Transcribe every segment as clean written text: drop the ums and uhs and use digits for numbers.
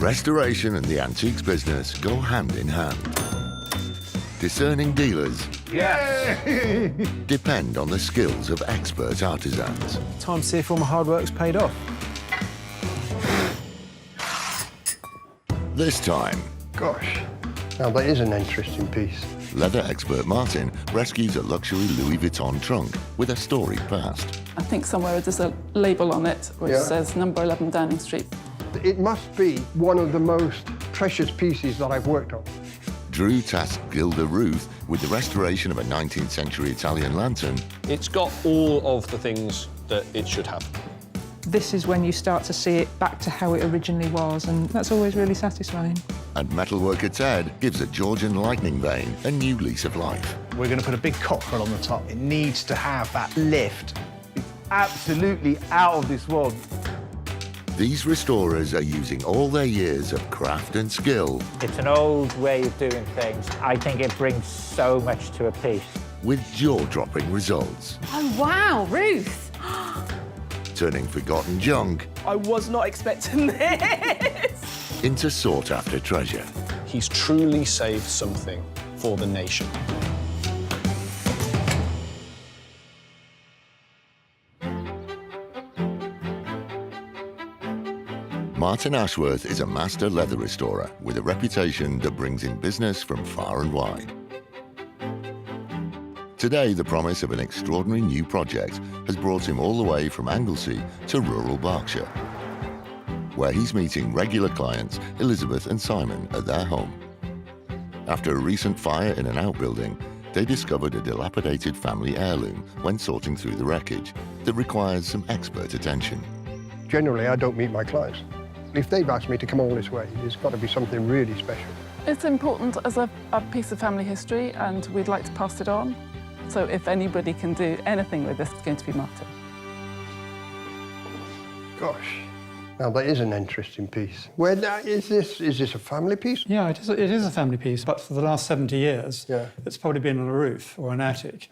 Restoration and the antiques business go hand in hand. Discerning dealers depend on the skills of expert artisans. Time to see if all my hard work's paid off. This time, Gosh, now that is an interesting piece. leather expert Martin rescues a luxury Louis Vuitton trunk with a storied past. I think somewhere there's a label on it which says number 11 Downing Street. It must be one of the most precious pieces that I've worked on. Drew tasked Gilda Ruth with the restoration of a 19th century Italian lantern. It's got all of the things that it should have. This is when you start to see it back to how it originally was, and that's always really satisfying. And metalworker Ted gives a Georgian lightning vane a new lease of life. We're going to put a big cockerel on the top. It needs to have that lift. It's absolutely out of this world. These restorers are using all their years of craft and skill It's an old way of doing things. I think it brings so much to a piece. with jaw-dropping results, Oh, wow, Ruth. turning forgotten junk I was not expecting this. into sought-after treasure. He's truly saved something for the nation. Martin Ashworth is a master leather restorer with a reputation that brings in business from far and wide. Today, the promise of an extraordinary new project has brought him all the way from Anglesey to rural Berkshire, where he's meeting regular clients Elizabeth and Simon at their home. After a recent fire in an outbuilding, they discovered a dilapidated family heirloom when sorting through the wreckage that requires some expert attention. Generally, I don't meet my clients. If they've asked me to come all this way, there's got to be something really special. It's important as a piece of family history, and we'd like to pass it on. So if anybody can do anything with this, it's going to be Martin. Gosh, now that is an interesting piece. Is this a family piece? Yeah, it is a family piece, but for the last 70 years, it's probably been on a roof or an attic.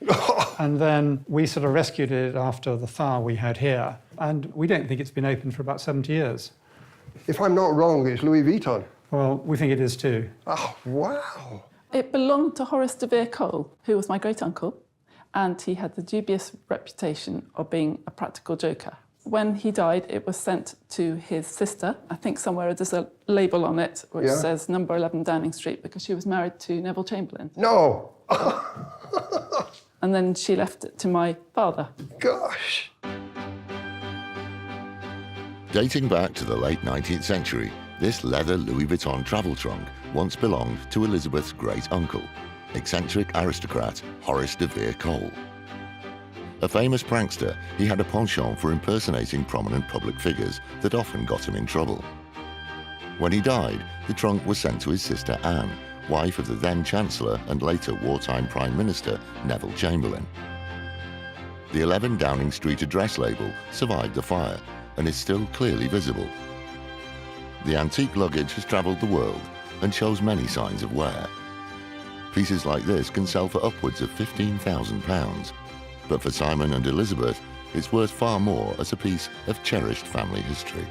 And then we sort of rescued it after the fire we had here, and we don't think it's been open for about 70 years. If I'm not wrong, it's Louis Vuitton. Well, we think it is too. Oh, wow. It belonged to Horace de Vere Cole, who was my great-uncle, and he had the dubious reputation of being a practical joker. When he died, it was sent to his sister. I think somewhere there's a label on it which says number 11 Downing Street, because she was married to Neville Chamberlain. No! And then she left it to my father. Gosh. Dating back to the late 19th century, this leather Louis Vuitton travel trunk once belonged to Elizabeth's great-uncle, eccentric aristocrat Horace de Vere Cole. A famous prankster, he had a penchant for impersonating prominent public figures that often got him in trouble. When he died, the trunk was sent to his sister Anne, wife of the then Chancellor and later wartime Prime Minister Neville Chamberlain. The 11 Downing Street address label survived the fire and is still clearly visible. The antique luggage has travelled the world and shows many signs of wear. Pieces like this can sell for upwards of £15,000, but for Simon and Elizabeth, it's worth far more as a piece of cherished family history.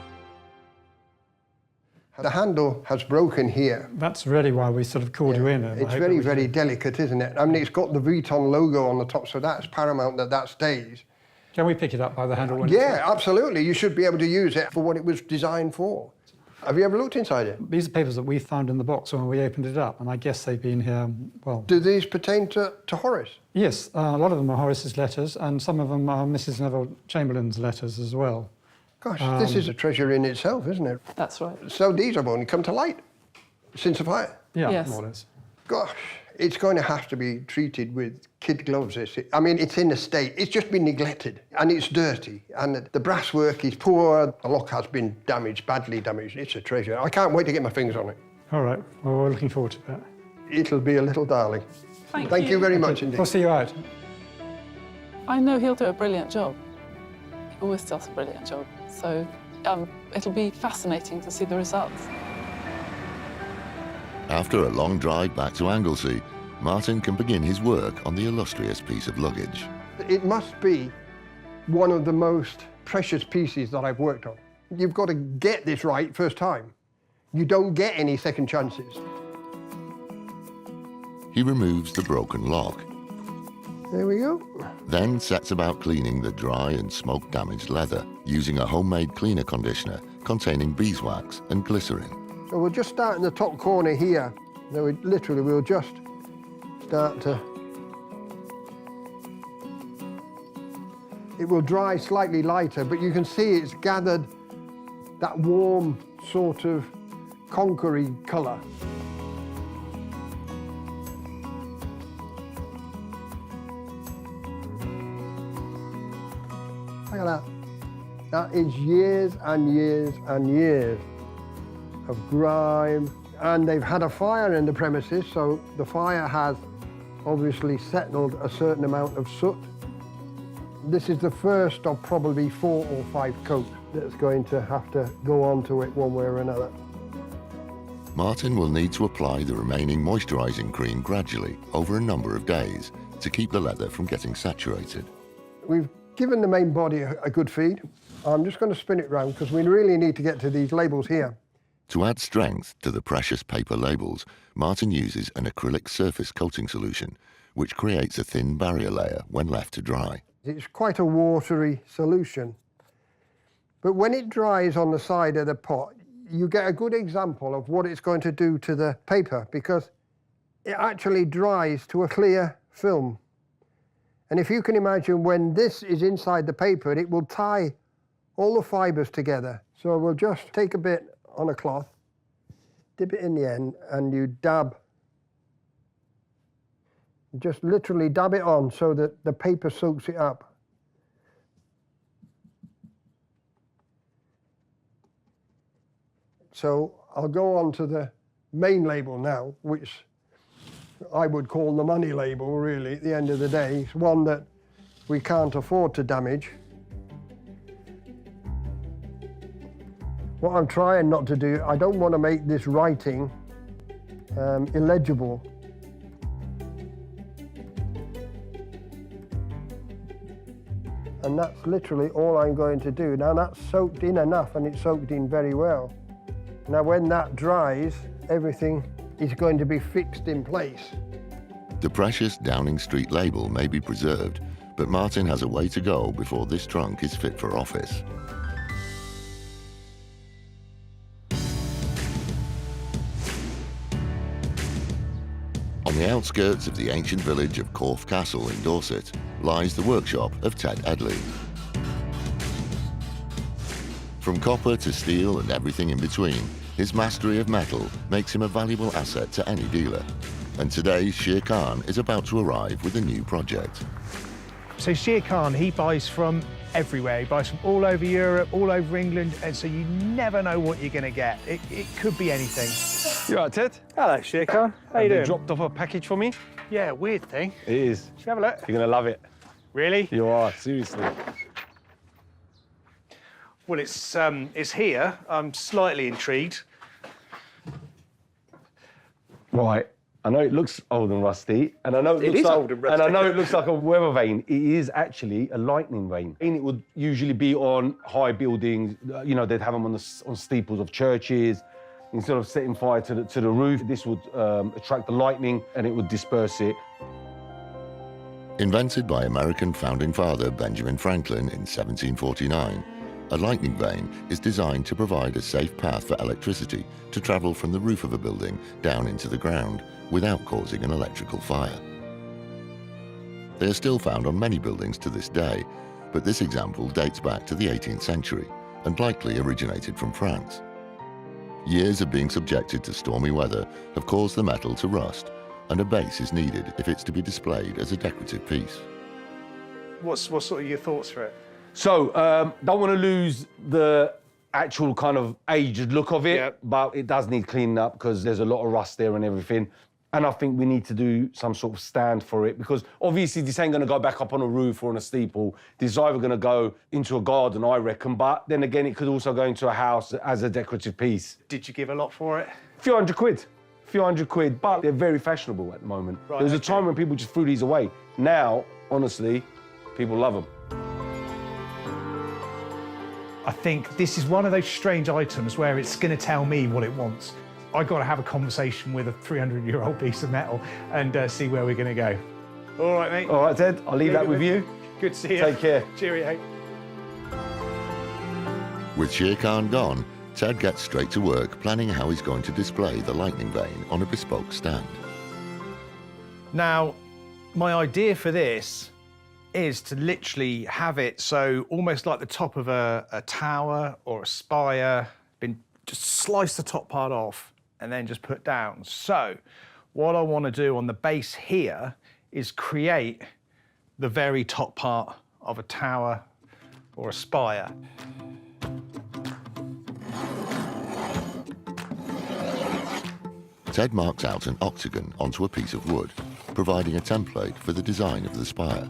The handle has broken here. That's really why we sort of called you in. It's very, very delicate, isn't it? I mean, it's got the Vuitton logo on the top, so that's paramount that stays. Can we pick it up by the handle? Yeah, absolutely. You should be able to use it for what it was designed for. Have you ever looked inside it? These are papers that we found in the box when we opened it up, and I guess they've been here, well... Do these pertain to Horace? Yes, a lot of them are Horace's letters, and some of them are Mrs. Neville Chamberlain's letters as well. Gosh, this is a treasure in itself, isn't it? That's right. So these have only come to light since the fire? Yeah, Yes. more or less. Gosh, it's going to have to be treated with kid gloves. I mean, it's in a state, it's just been neglected, and it's dirty, and the brasswork is poor, the lock has been damaged, badly damaged. It's a treasure. I can't wait to get my fingers on it. All right, well, we're looking forward to that. It'll be a little darling. Thank you very much indeed. We'll see you out. I know he'll do a brilliant job. He always does a brilliant job. So it'll be fascinating to see the results. After a long drive back to Anglesey, Martin can begin his work on the illustrious piece of luggage. It must be one of the most precious pieces that I've worked on. You've got to get this right first time. You don't get any second chances. He removes the broken lock, There we go. then sets about cleaning the dry and smoke-damaged leather using a homemade cleaner conditioner containing beeswax and glycerin. So we'll just start in the top corner here. Then we'll just start to... It will dry slightly lighter, but you can see it's gathered that warm sort of conquery colour. Look at that. That is years and years and years of grime. And they've had a fire in the premises, so the fire has obviously settled a certain amount of soot. This is the first of probably 4 or 5 coats that's going to have to go onto it one way or another. Martin will need to apply the remaining moisturising cream gradually over a number of days to keep the leather from getting saturated. We've given the main body a good feed. I'm just going to spin it round because we really need to get to these labels here. To add strength to the precious paper labels, Martin uses an acrylic surface coating solution, which creates a thin barrier layer when left to dry. It's quite a watery solution. But when it dries on the side of the pot, you get a good example of what it's going to do to the paper, because it actually dries to a clear film. And if you can imagine, when this is inside the paper, it will tie all the fibres together. So we'll just take a bit on a cloth, dip it in the end, and you dab. Just literally dab it on so that the paper soaks it up. So I'll go on to the main label now, which I would call the money label, really, at the end of the day. It's one that we can't afford to damage. What I'm trying not to do, I don't want to make this writing illegible. And that's literally all I'm going to do. Now that's soaked in enough, and it's soaked in very well. Now when that dries, everything is going to be fixed in place. The precious Downing Street label may be preserved, but Martin has a way to go before this trunk is fit for office. On the outskirts of the ancient village of Corfe Castle in Dorset lies the workshop of Ted Edley. From copper to steel and everything in between, his mastery of metal makes him a valuable asset to any dealer. And today, Shere Khan is about to arrive with a new project. So Shere Khan, he buys from everywhere. He buys from all over Europe, all over England, and so you never know what you're going to get. It could be anything. You all right, Ted? Hello, Shere Khan. How you doing? They dropped off a package for me. Yeah, weird thing. It is. Should we have a look? You're going to love it. Really? You are, seriously. Well, it's here. I'm slightly intrigued. Right. I know it looks old and rusty, and I know It is old and rusty. and I know it looks like a weather vane. It is actually a lightning vane. And it would usually be on high buildings. You know, they'd have them on steeples of churches. Instead of setting fire to the roof, this would attract the lightning, and it would disperse it. Invented by American founding father Benjamin Franklin in 1749, a lightning vane is designed to provide a safe path for electricity to travel from the roof of a building down into the ground without causing an electrical fire. They are still found on many buildings to this day, but this example dates back to the 18th century and likely originated from France. Years of being subjected to stormy weather have caused the metal to rust, and a base is needed if it's to be displayed as a decorative piece. What's sort of your thoughts for it? So, don't want to lose the actual kind of aged look of it, Yep. but it does need cleaning up because there's a lot of rust there and everything. And I think we need to do some sort of stand for it, because obviously this ain't going to go back up on a roof or on a steeple. This is either going to go into a garden, I reckon, but then again, it could also go into a house as a decorative piece. Did you give a lot for it? A few hundred quid, but they're very fashionable at the moment. Right, there was a okay. time when people just threw these away. Now, honestly, people love them. I think this is one of those strange items where it's going to tell me what it wants. I've got to have a conversation with a 300-year-old piece of metal and see where we're going to go. All right, mate. All right, Ted, I'll leave that with you. Good to see you. Take care. Cheerio. With Shere Khan gone, Ted gets straight to work planning how he's going to display the lightning vane on a bespoke stand. Now, my idea for this is to literally have it so almost like the top of a tower or a spire, just slice the top part off and then just put down. So what I want to do on the base here is create the very top part of a tower or a spire. Ted marks out an octagon onto a piece of wood, providing a template for the design of the spire.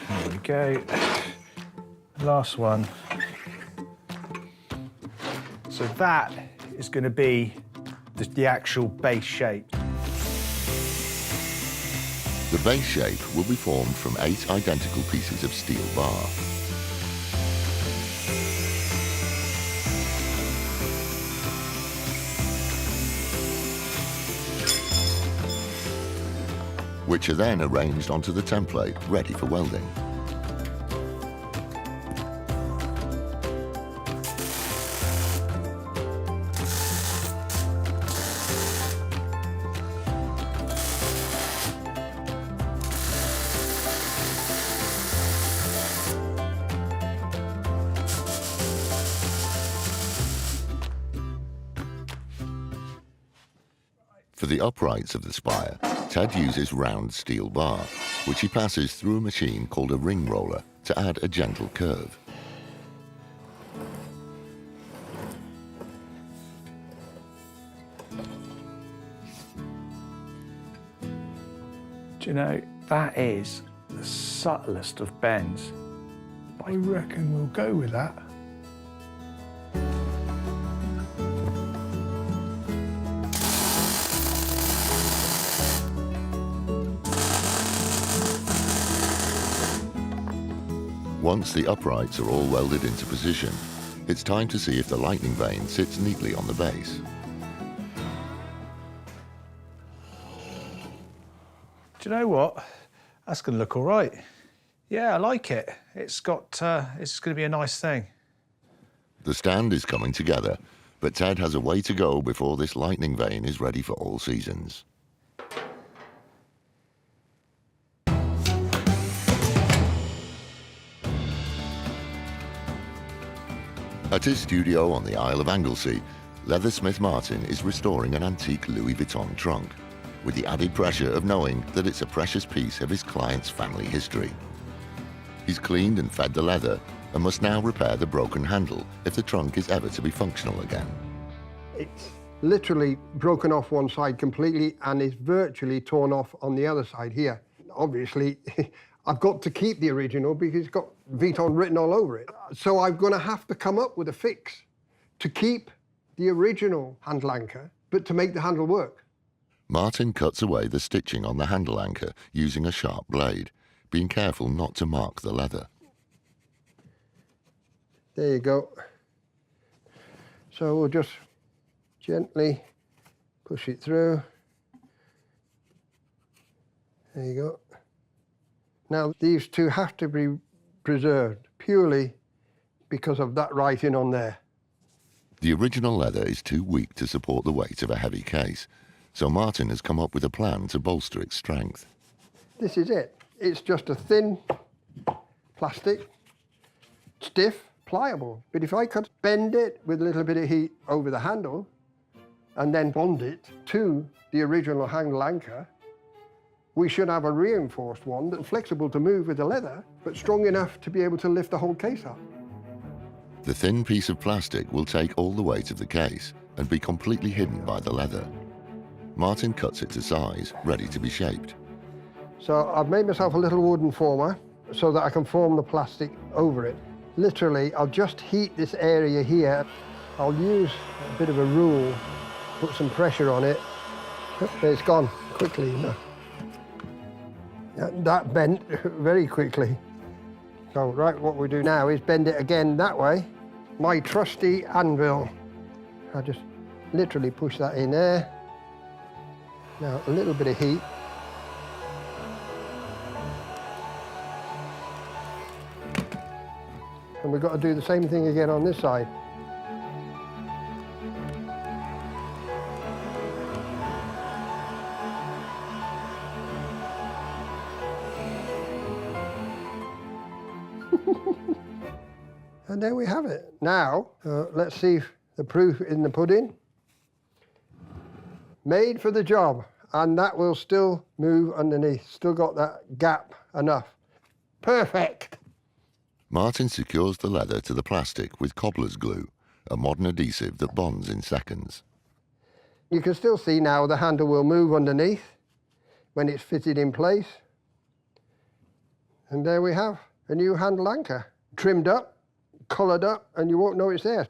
There we go. Last one. So that is going to be the actual base shape. The base shape will be formed from 8 identical pieces of steel bar. Which are then arranged onto the template, ready for welding. For the uprights of the spire, Ted uses round steel bar, which he passes through a machine called a ring roller to add a gentle curve. Do you know, that is the subtlest of bends. I reckon we'll go with that. Once the uprights are all welded into position, it's time to see if the lightning vane sits neatly on the base. Do you know what? That's going to look all right. Yeah, I like it. It's going to be a nice thing. The stand is coming together, but Ted has a way to go before this lightning vane is ready for all seasons. At his studio on the Isle of Anglesey, leathersmith Martin is restoring an antique Louis Vuitton trunk, with the added pressure of knowing that it's a precious piece of his client's family history. He's cleaned and fed the leather and must now repair the broken handle if the trunk is ever to be functional again. It's literally broken off one side completely and is virtually torn off on the other side here. Obviously, I've got to keep the original because it's got Vuitton written all over it. So I'm going to have to come up with a fix to keep the original handle anchor, but to make the handle work. Martin cuts away the stitching on the handle anchor using a sharp blade, being careful not to mark the leather. There you go. So we'll just gently push it through. There you go. Now, these two have to be preserved purely because of that writing on there. The original leather is too weak to support the weight of a heavy case, so Martin has come up with a plan to bolster its strength. This is it. It's just a thin plastic, stiff, pliable. But if I could bend it with a little bit of heat over the handle and then bond it to the original handle anchor, we should have a reinforced one that's flexible to move with the leather, but strong enough to be able to lift the whole case up. The thin piece of plastic will take all the weight of the case and be completely hidden by the leather. Martin cuts it to size, ready to be shaped. So I've made myself a little wooden former so that I can form the plastic over it. Literally, I'll just heat this area here. I'll use a bit of a rule, put some pressure on it. It's gone quickly. That bent very quickly. So, right, what we do now is bend it again that way. My trusty anvil. I just literally push that in there. Now, a little bit of heat. And we've got to do the same thing again on this side. And there we have it. Now, let's see the proof in the pudding. Made for the job, and that will still move underneath. Still got that gap enough. Perfect. Martin secures the leather to the plastic with cobbler's glue, a modern adhesive that bonds in seconds. You can still see now the handle will move underneath when it's fitted in place. And there we have a new handle anchor, trimmed up, coloured up, and you won't know it's there.